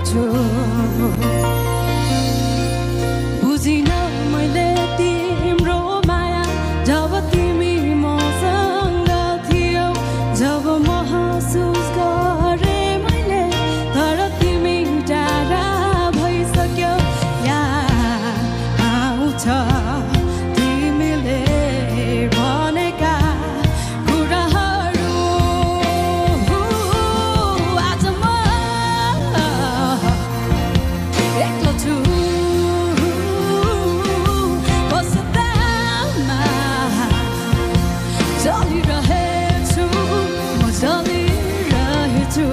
छु बुझिन मैले तिम्रो माया जब तिमी मसँग थियौ जब महसुस गरे मैले तर तिमी टाढा भइसक्यौ याद आउँछ तिमीले भनेका कुराहरू आज म एक्लो छु बसदामा चलिरहेछु म चलिरहेछु